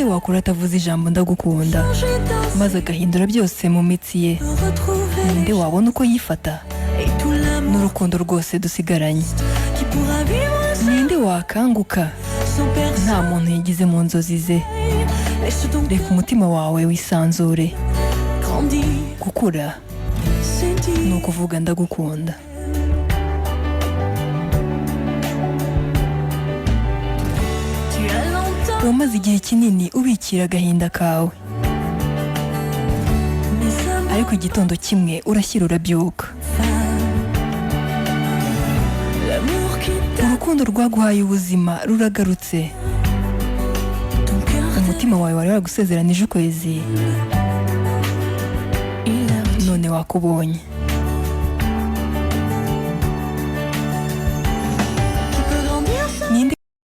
ninde wakora atavuze ijambo ndagukunda maze agahindura byose mu mitsi ye? Ninde wabona uko yifata n'urukundo rwose dusigaranye? Ninde wakanguka nta muntu yigize mu nzozi ze? Reka umutima wawe wisanzure. Gukura ni ukuvuga ndagukunda. Wamaze igihe kinini ubikira agahinda kawe, ariko igitondo kimwe urashyira urabyuka. Urukundo rwaguhaye ubuzima ruragarutse. Umutima wawe wari waragusezeranije ukwezi, none wakubonye.